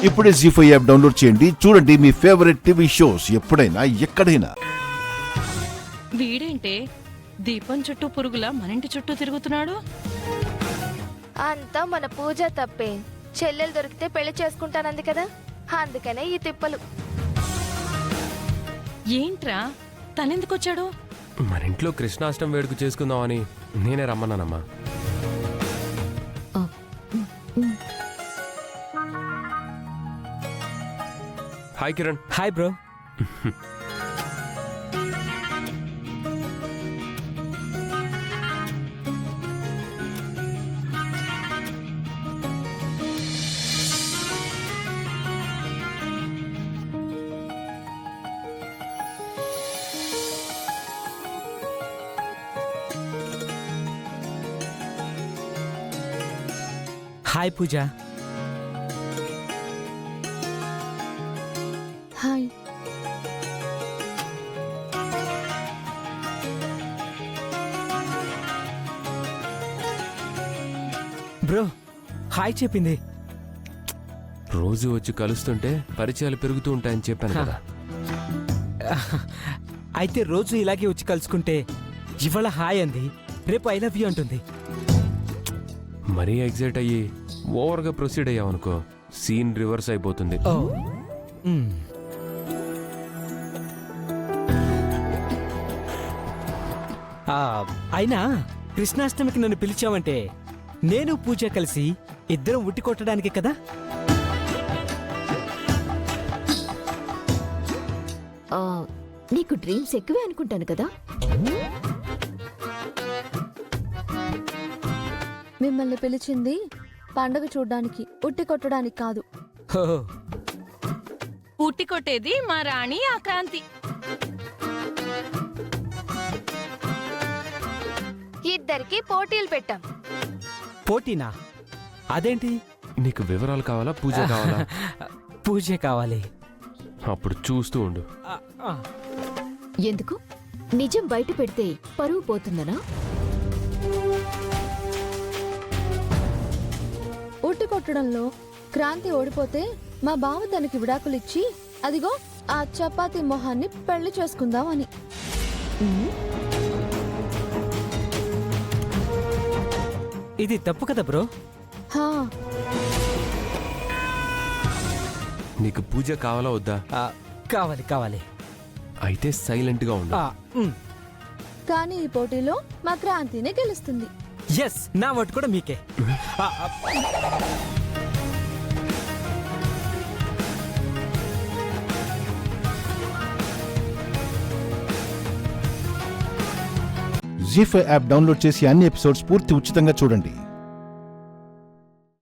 ఇప్పుడే జీ5 app download చేయండి. చూడండి మీ ఫేవరెట్ టీవీ షోస్ ఎప్పుడైనా ఎక్కడైనా. వీడేంటే దీపం చుట్టూ పురుగులా మనింటి చుట్టూ తిరుగుతున్నాడు. అంతా మన పూజ తప్పే. చెల్లెలు దొరికితే పెళ్లి చేసుకుంటానంది కదా, అందుకనే ఈ తిప్పలు. ఏంట్రా తనెందుకొచ్చాడు? మన ఇంట్లో కృష్ణాష్టమి వేడుక చేసుకుందామని నేనే రమ్మన్నానమ్మా. Hi Kiran. Hi bro. Hi Pooja. Hi. Bro hi చెప్పింది. రోజు వచ్చి కలుస్తుంటే పరిచయాలు పెరుగుతూ ఉంటాయని చెప్పాను కదా. అయితే రోజు ఇలాగే వచ్చి కలుసుకుంటే ఇవాళ హాయ్ అంది, రేపు ఐ లవ్ యూ అంటుంది. మరీ ఎగ్జైట్ అయ్యి ఓవర్గా ప్రొసీడ్ అయ్యావనుకో సీన్ రివర్స్ అయిపోతుంది. ఓ అయినా కృష్ణాష్టమికి నన్ను పిలిచావంటే నేను పూజ కలిసి ఇద్దరం ఉట్టి కొట్టడానికి కదా. నీకు డ్రీమ్స్ ఎక్కువే అనుకుంటాను కదా. మిమ్మల్ని పిలిచింది పండగ చూడ్డానికి, ఉట్టి కొట్టడానికి కాదు. ఉట్టి కొట్టేది మా రాణి ఆక్రాంతి. ఇద్దరికి పోటీలు పెట్టాం. పోటీనా? అదేంటి? నీకు వివరాలు కావాలా పూజ కావాలా? పూజే కావాలి. అప్పుడు చూస్తూ ఉండు. ఎందుకు? నిజం బయట పెడితే పరువు పోతుందనా? ఉట్టి కొట్టడంలో క్రాంతి ఓడిపోతే మా బావ తనకి విడాకులిచ్చి అదిగో ఆ చపాతీ మొహాన్ని పెళ్లి చేసుకుందామని. ఇది తప్పు కదా బ్రో. హా, నీకు పూజ కావాలా వద్దా? కావాలి కావాలి. అయితే సైలెంట్ గా ఉండు. కానీ ఈ పోటీలో మా క్రాంతినే గెలుస్తుంది. ఎస్, నా ఓటు కూడా మీకే. జీ5 యాప్ డౌన్లోడ్ చేసి అన్ని ఎపిసోడ్స్ పూర్తి ఉచితంగా చూడండి.